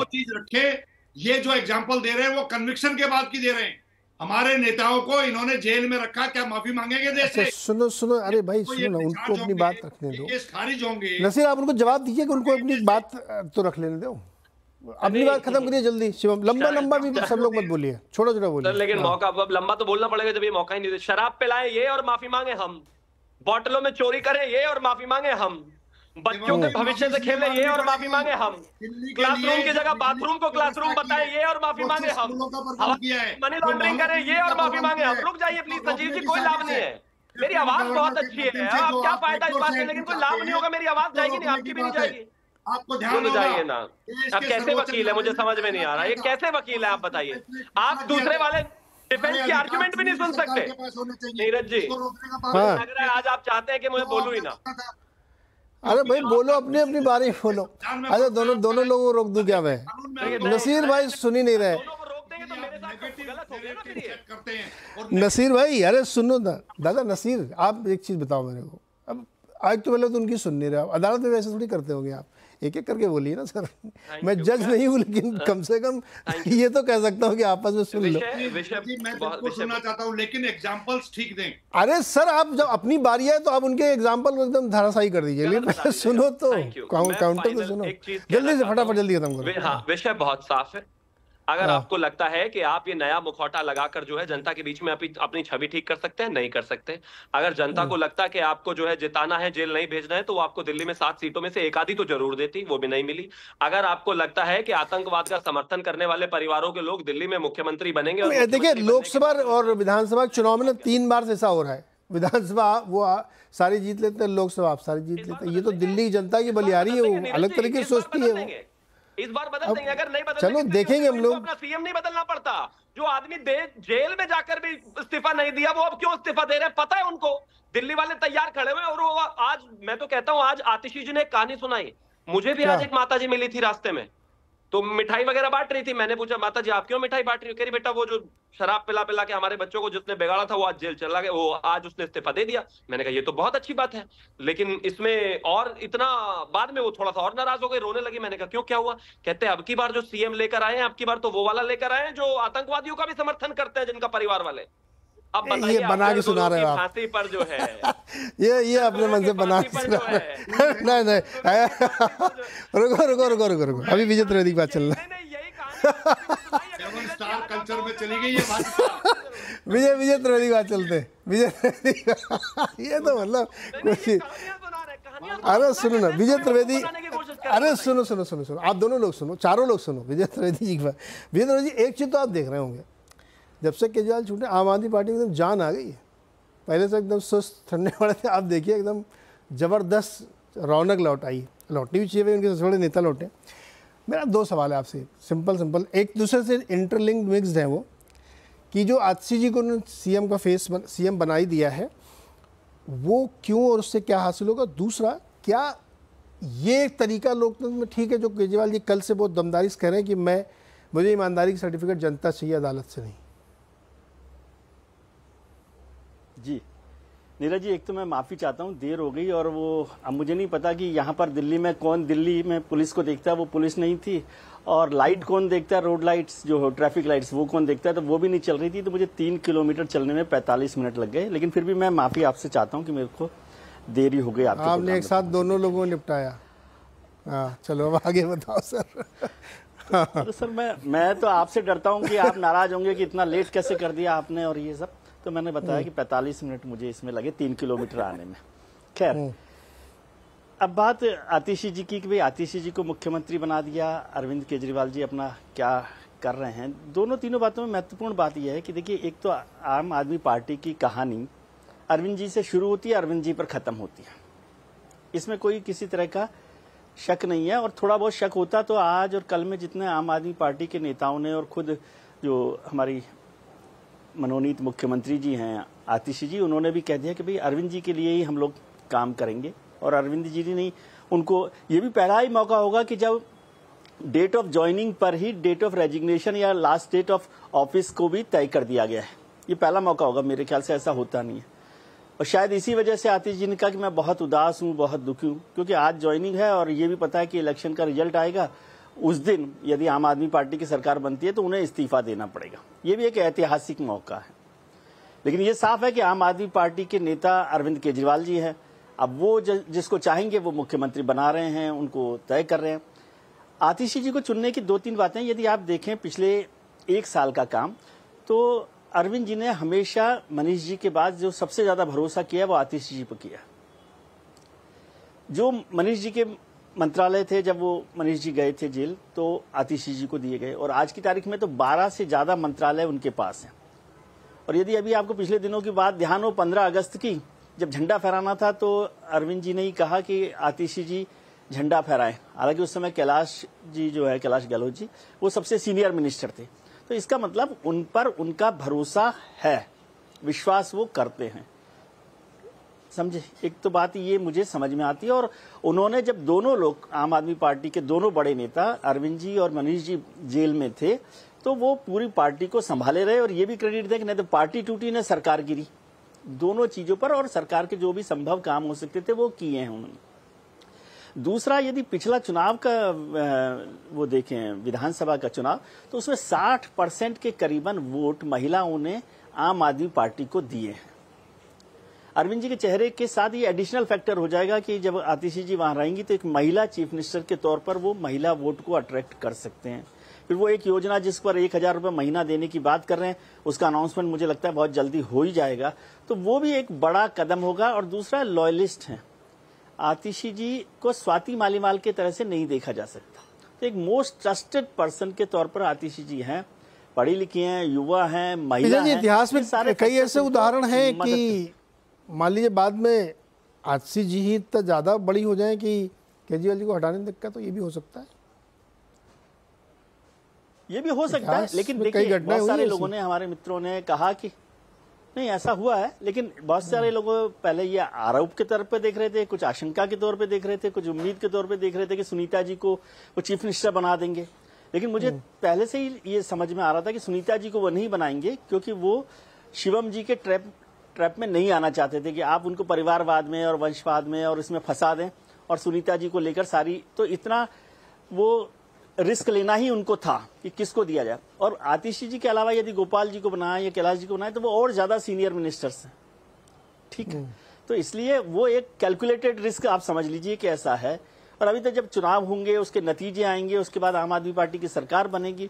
वो चीज रखे। ये जो एग्जाम्पल दे रहे हैं वो कन्विक्शन के बाद की दे रहे हैं। हमारे नेताओं को इन्होंने जेल में रखा, क्या माफी मांगेंगे देश से? सुनो सुनो, अरे भाई सुनो ना, उनको अपनी बात रखने दो। केस खारिज होंगे। नसीर, आप उनको जवाब दीजिए कि उनको अपनी बात तो रख लेने दो। अपनी बात खत्म करिए जल्दी। शिवम, लंबा भी सब लोग मत बोलिए, छोटा छोटा बोलिए। लेकिन मौका अब लंबा तो बोलना पड़ेगा जब ये मौका ही नहीं दे। शराब पिलाएं ये और माफी मांगे हम, बोतलों में चोरी करें ये और माफी मांगे हम, बच्चों के भविष्य से खेले ये और माफी मांगे हम, क्लासरूम की जगह बाथरूम को क्लासरूम बताएं ये और माफी मांगे हम, मनी लॉन्ड्रिंग करें ये और माफी मांगे हम। रुक जाइए प्लीज संजीव जी, कोई लाभ नहीं है। मेरी आवाज बहुत अच्छी है, अब क्या फायदा इस बात से, लेकिन कोई लाभ नहीं होगा। मेरी आवाज जाएगी नहीं, आपकी भी नहीं जाएगी। आपको ध्यान जाइए ना। अब कैसे वकील है, मुझे समझ में नहीं आ रहा ये कैसे वकील है, आप बताइए। आप दूसरे वाले डिफेंस की आर्गुमेंट भी नहीं सुन सकते। नीरज जी, लग रहा है आज आप चाहते हैं कि मुझे बोलूं ही ना। अरे भाई बोलो, अपनी अपनी बारी बोलो। अरे दोनों लोगों को रोक दूं क्या मैं? नसीर भाई सुन ही नहीं रहे। नसीर भाई, अरे सुनो ना दादा। नसीर, आप एक चीज बताओ मेरे को। अब आज तो पहले तो उनकी सुन नहीं रहे आप। अदालत में वैसे थोड़ी करते होंगे आप, एक एक करके बोलिए ना सर। मैं जज नहीं हूँ, लेकिन कम से कम ये तो कह सकता हूँ कि आपस में सुन लो। मैं बिल्कुल सुनना चाहता हूँ, लेकिन एग्जांपल्स ठीक दें। अरे सर, आप जब अपनी बारी है तो आप उनके एग्जांपल को एकदम धाराशाही कर दीजिए, लेकिन सुनो तो, काउंटर तो सुनो जल्दी से, फटाफट जल्दी खत्म करो। हाँ, विषय बहुत साफ है। अगर आपको लगता है कि आप ये नया मुखौटा लगाकर जो है जनता के बीच में अपनी छवि ठीक कर सकते हैं, नहीं कर सकते। अगर जनता को लगता है कि आपको जो है जिताना है, जेल नहीं भेजना है, तो वो आपको दिल्ली में 7 सीटों में से एक आधी तो जरूर देती, वो भी नहीं मिली। अगर आपको लगता है कि आतंकवाद का समर्थन करने वाले परिवारों के लोग दिल्ली में मुख्यमंत्री बनेंगे। देखिए, लोकसभा और विधानसभा चुनाव में 3 बार से ऐसा हो रहा है। विधानसभा वो सारी जीत लेते हैं, लोकसभा आप सारी जीत लेते हैं। ये तो दिल्ली की जनता की बलिहारी है, वो अलग तरीके से सोचती है वो। इस बार बदल देंगे, अगर नहीं बदल चलो देखेंगे हम लोग। अपना सीएम नहीं बदलना पड़ता। जो आदमी जेल में जाकर भी इस्तीफा नहीं दिया, वो अब क्यों इस्तीफा दे रहे हैं पता है उनको। दिल्ली वाले तैयार खड़े हुए। और वो आज, मैं तो कहता हूं, आज आतिशी जी ने कहानी सुनाई मुझे भी। आज एक माता जी मिली थी रास्ते में, तो मिठाई वगैरह बांट रही थी। मैंने पूछा, माता जी आप क्यों मिठाई बांट रही हो? कह रही बेटा वो जो शराब पिला पिला के हमारे बच्चों को जिसने बिगाड़ा था वो आज जेल चला गया, वो आज उसने इस्तीफा दे दिया। मैंने कहा ये तो बहुत अच्छी बात है, लेकिन इसमें और इतना, बाद में वो थोड़ा सा और नाराज हो गई, रोने लगी। मैंने कहा क्यों, क्या हुआ? कहते अब की बार जो सीएम लेकर आए हैं, अब की बार तो वो वाला लेकर आए हैं जो आतंकवादियों का भी समर्थन करते हैं, जिनका परिवार वाले। अब ये बना के सुना रहे हो आप। फांसी पर जो है ये अपने मन से बना के सुना रहे हैं। नहीं रुको, अभी विजय त्रिवेदी की बात चल रहा है। स्टार कल्चर में चली गई ये बात। विजय त्रिवेदी की बात चलते। विजय त्रिवेदी ये तो मतलब कुछ। अरे सुनो ना, विजय त्रिवेदी, अरे सुनो, आप दोनों लोग सुनो, चारों लोग सुनो। विजय त्रिवेदी जी की बात। विजय त्रिवेदी जी, एक चीज तो आप देख रहे होंगे, जब से केजरीवाल छूटे आम आदमी पार्टी में एकदम जान आ गई है। पहले से एकदम सुस्त ठंडे वाले थे, आप देखिए एकदम जबरदस्त रौनक लौटनी भी चाहिए, उनके सबसे बड़े नेता लौटे। मेरा 2 सवाल है आपसे, सिंपल, एक दूसरे से इंटरलिंक्ड मिक्सड है। वो कि जो आतिशी जी को उन्होंने सीएम बना ही दिया है, वो क्यों और उससे क्या हासिल होगा? दूसरा, क्या ये एक तरीका लोकतंत्र में ठीक है जो केजरीवाल जी कल से बहुत दमदारी से कह रहे हैं कि मुझे ईमानदारी की सर्टिफिकेट जनता चाहिए, अदालत से नहीं? जी नीरज जी, एक तो मैं माफ़ी चाहता हूँ, देर हो गई। और वो अब मुझे नहीं पता कि यहाँ पर दिल्ली में पुलिस को देखता है, वो पुलिस नहीं थी। और लाइट कौन देखता है, रोड लाइट्स जो ट्रैफिक लाइट्स, वो कौन देखता है, तो वो भी नहीं चल रही थी। तो मुझे 3 किलोमीटर चलने में 45 मिनट लग गए। लेकिन फिर भी मैं माफ़ी आपसे चाहता हूँ कि मेरे को देरी हो गई। आपने एक साथ दोनों लोगों को निपटाया। हाँ चलो, अब आगे बताओ सर। तो सर मैं तो आपसे डरता हूँ कि आप नाराज होंगे कि इतना लेट कैसे कर दिया आपने और ये सब। तो मैंने बताया कि 45 मिनट मुझे इसमें लगे 3 किलोमीटर आने में। खैर, अब बात आतिशी जी की कि भाई आतिशी जी को मुख्यमंत्री बना दिया, अरविंद केजरीवाल जी अपना क्या कर रहे हैं। तीनों बातों में महत्वपूर्ण बात यह है कि देखिए, एक तो आम आदमी पार्टी की कहानी अरविंद जी से शुरू होती है, अरविंद जी पर खत्म होती है। इसमें कोई किसी तरह का शक नहीं है। और थोड़ा बहुत शक होता तो आज और कल में जितने आम आदमी पार्टी के नेताओं ने और खुद जो हमारी मनोनीत मुख्यमंत्री जी हैं आतिशी जी, उन्होंने भी कह दिया कि भाई अरविंद जी के लिए ही हम लोग काम करेंगे। और अरविंद जी नहीं, उनको ये भी पहला ही मौका होगा कि जब डेट ऑफ ज्वाइनिंग पर ही डेट ऑफ रेजिग्नेशन या लास्ट डेट ऑफ ऑफिस को भी तय कर दिया गया है। ये पहला मौका होगा, मेरे ख्याल से ऐसा होता नहीं है। और शायद इसी वजह से आतिश जी ने कहा कि मैं बहुत उदास हूँ, बहुत दुखी हूँ, क्योंकि आज ज्वाइनिंग है और ये भी पता है कि इलेक्शन का रिजल्ट आएगा उस दिन यदि आम आदमी पार्टी की सरकार बनती है तो उन्हें इस्तीफा देना पड़ेगा। ये भी एक ऐतिहासिक मौका है। लेकिन ये साफ है कि आम आदमी पार्टी के नेता अरविंद केजरीवाल जी हैं। अब वो जिसको चाहेंगे वो मुख्यमंत्री बना रहे हैं, उनको तय कर रहे हैं। आतिशी जी को चुनने की 2-3 बातें यदि आप देखें पिछले 1 साल का काम, तो अरविंद जी ने हमेशा मनीष जी के बाद जो सबसे ज्यादा भरोसा किया वो आतिशी जी पर किया। जो मनीष जी के मंत्रालय थे, जब वो मनीष जी गए थे जेल, तो आतिशी जी को दिए गए और आज की तारीख में तो 12 से ज्यादा मंत्रालय उनके पास हैं। और यदि अभी आपको पिछले दिनों की बात ध्यान हो, 15 अगस्त की जब झंडा फहराना था तो अरविंद जी ने ही कहा कि आतिशी जी झंडा फहराएं। हालांकि उस समय कैलाश जी जो है, कैलाश गहलोत जी, वो सबसे सीनियर मिनिस्टर थे। तो इसका मतलब उन पर उनका भरोसा है, विश्वास वो करते हैं। समझे? एक तो बात ये मुझे समझ में आती है। और उन्होंने जब दोनों लोग, आम आदमी पार्टी के दोनों बड़े नेता अरविंद जी और मनीष जी जेल में थे, तो वो पूरी पार्टी को संभाले रहे। और ये भी क्रेडिट दें कि नहीं तो पार्टी टूटी न सरकार गिरी, दोनों चीजों पर। और सरकार के जो भी संभव काम हो सकते थे वो किए हैं उन्होंने। दूसरा, यदि पिछला चुनाव का वो देखें, विधानसभा का चुनाव, तो उसमें 60% के करीबन वोट महिलाओं ने आम आदमी पार्टी को दिए हैं। अरविंद जी के चेहरे के साथ ये एडिशनल फैक्टर हो जाएगा कि जब आतिशी जी वहां रहेंगी तो एक महिला चीफ मिनिस्टर के तौर पर वो महिला वोट को अट्रैक्ट कर सकते हैं। फिर वो एक योजना जिस पर 1000 रुपये महीना देने की बात कर रहे हैं, उसका अनाउंसमेंट मुझे लगता है बहुत जल्दी हो ही जाएगा, तो वो भी एक बड़ा कदम होगा। और दूसरा, लॉयलिस्ट हैं। आतिशी जी को स्वाति मालीवाल के तरह से नहीं देखा जा सकता। तो एक मोस्ट ट्रस्टेड पर्सन के तौर पर आतिशी जी हैं, पढ़ी लिखी हैं, युवा हैं, महिला हैं। इतिहास में कई ऐसे उदाहरण हैं कि मान लीजिए बाद में आतिशी जी ही इतना ज्यादा बड़ी हो जाए कि केजरीवाल जी को हटाने तक का, तो ये भी हो सकता है। ये भी हो सकता है, लेकिन देखिए बहुत सारे लोगों ने, हमारे मित्रों ने कहा कि नहीं ऐसा हुआ है, लेकिन बहुत सारे लोग पहले ये आरोप के तौर पे देख रहे थे, कुछ आशंका के तौर पे देख रहे थे, कुछ उम्मीद के तौर पे देख रहे थे कि सुनीता जी को वो चीफ मिनिस्टर बना देंगे। लेकिन मुझे पहले से ही ये समझ में आ रहा था कि सुनीता जी को वो नहीं बनाएंगे, क्योंकि वो शिवम जी के ट्रैप में नहीं आना चाहते थे कि आप उनको परिवारवाद में और वंशवाद में और इसमें फंसा दें और सुनीता जी को लेकर सारी, तो इतना वो रिस्क लेना ही उनको था कि किसको दिया जाए। और आतिशी जी के अलावा यदि गोपाल जी को बनाए या कैलाश जी को बनाए तो वो और ज्यादा सीनियर मिनिस्टर्स हैं, ठीक है। तो इसलिए वो एक कैलकुलेटेड रिस्क आप समझ लीजिए कि ऐसा है। और अभी तक जब चुनाव होंगे, उसके नतीजे आएंगे, उसके बाद आम आदमी पार्टी की सरकार बनेगी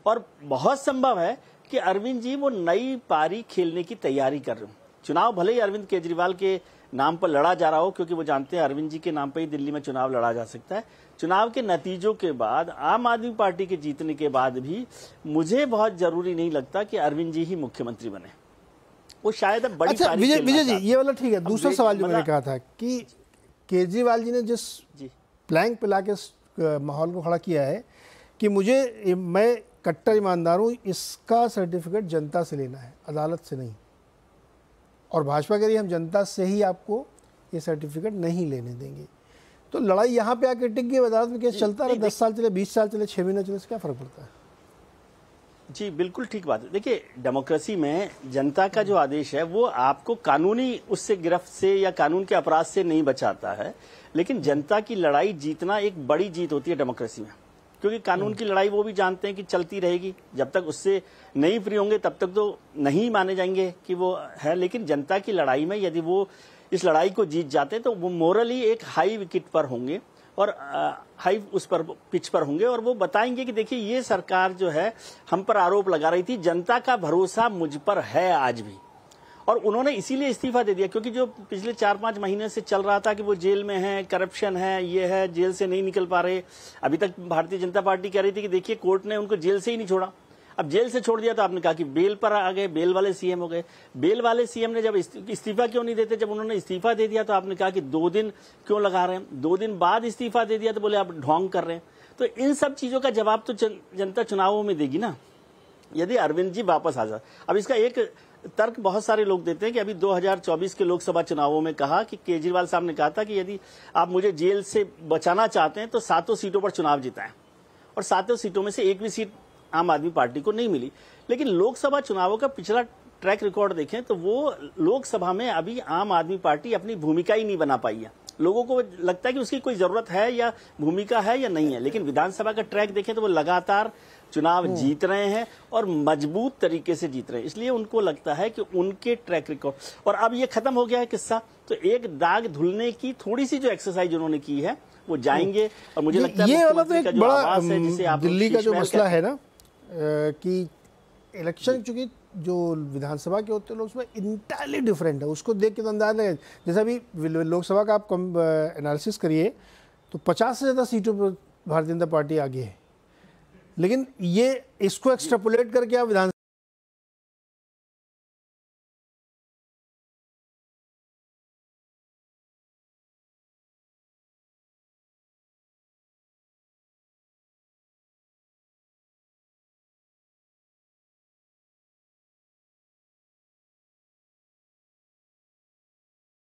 और बहुत संभव है कि अरविंद जी वो नई पारी खेलने की तैयारी कर रहे हो। चुनाव भले ही अरविंद केजरीवाल के नाम पर लड़ा जा रहा हो, क्योंकि वो जानते हैं अरविंद जी के नाम पर ही दिल्ली में चुनाव लड़ा जा सकता है। चुनाव के नतीजों के बाद, आम आदमी पार्टी के जीतने के बाद भी मुझे बहुत जरूरी नहीं लगता कि अरविंद जी ही मुख्यमंत्री बने। वो शायद अब बड़ी अच्छा विजय जी, ये वाला ठीक है। दूसरा सवाल जो मैंने कहा था कि केजरीवाल जी ने जिस प्लैंक पिला के माहौल को खड़ा किया है कि मैं कट्टर ईमानदार हूँ, इसका सर्टिफिकेट जनता से लेना है, अदालत से नहीं। और भाजपा कह रही है हम जनता से ही आपको ये सर्टिफिकेट नहीं लेने देंगे। तो लड़ाई यहाँ पे आके टिक गई, अदालत में केस चलता रहा, 10 साल चले, 20 साल चले, 6 महीने चले, इससे क्या फर्क पड़ता है? जी बिल्कुल ठीक बात है। देखिए, डेमोक्रेसी में जनता का जो आदेश है वो आपको कानूनी उससे गिरफ्त से या कानून के अपराध से नहीं बचाता है, लेकिन जनता की लड़ाई जीतना एक बड़ी जीत होती है डेमोक्रेसी में। क्योंकि कानून की लड़ाई वो भी जानते हैं कि चलती रहेगी, जब तक उससे नहीं फ्री होंगे तब तक तो नहीं माने जाएंगे कि वो है। लेकिन जनता की लड़ाई में यदि वो इस लड़ाई को जीत जाते हैं तो वो मोरली एक हाई विकेट पर होंगे और हाई उस पर पिच पर होंगे और वो बताएंगे कि देखिए ये सरकार जो है हम पर आरोप लगा रही थी, जनता का भरोसा मुझ पर है आज भी। और उन्होंने इसीलिए इस्तीफा दे दिया क्योंकि जो पिछले 4-5 महीने से चल रहा था कि वो जेल में है, करप्शन है, ये है, जेल से नहीं निकल पा रहे। अभी तक भारतीय जनता पार्टी कह रही थी कि देखिए कोर्ट ने उनको जेल से ही नहीं छोड़ा। अब जेल से छोड़ दिया तो आपने कहा कि बेल पर आ गए, बेल वाले सीएम हो गए। बेल वाले सीएम ने जब इस्तीफा क्यों नहीं देते, जब उन्होंने इस्तीफा दे दिया तो आपने कहा कि 2 दिन क्यों लगा रहे हैं, 2 दिन बाद इस्तीफा दे दिया तो बोले आप ढोंग कर रहे हैं। तो इन सब चीजों का जवाब तो जनता चुनावों में देगी ना, यदि अरविंद जी वापस आ जाए। अब इसका एक तर्क बहुत सारे लोग देते हैं कि अभी 2024 के लोकसभा चुनावों में कहा कि केजरीवाल साहब ने कहा था कि यदि आप मुझे जेल से बचाना चाहते हैं तो 7 सीटों पर चुनाव जिताएं, और 7 सीटों में से एक भी सीट आम आदमी पार्टी को नहीं मिली। लेकिन लोकसभा चुनावों का पिछला ट्रैक रिकॉर्ड देखें तो वो लोकसभा में अभी आम आदमी पार्टी अपनी भूमिका ही नहीं बना पाई है। लोगों को लगता है कि उसकी कोई जरूरत है या भूमिका है या नहीं है, लेकिन विधानसभा का ट्रैक देखें तो वो लगातार चुनाव जीत रहे हैं और मजबूत तरीके से जीत रहे हैं। इसलिए उनको लगता है कि उनके ट्रैक रिकॉर्ड, और अब ये खत्म हो गया है किस्सा, तो एक दाग धुलने की थोड़ी सी जो एक्सरसाइज उन्होंने की है वो जाएंगे। और मुझे लगता है ये वाला तो मुख्यमंत्री एक का जो बड़ा आवाज है, जिसे आप दिल्ली का जो शीश मसला महल है ना कि इलेक्शन चूंकि जो विधानसभा के होते हैं लोग उसमें इंटायरली डिफरेंट है, उसको देख के तो अंदाजा लगे। जैसे अभी लोकसभा का आप एनालिसिस करिए तो 50 से ज़्यादा सीटों पर भारतीय जनता पार्टी आगे है, लेकिन ये इसको एक्सट्रापोलेट करके आप विधान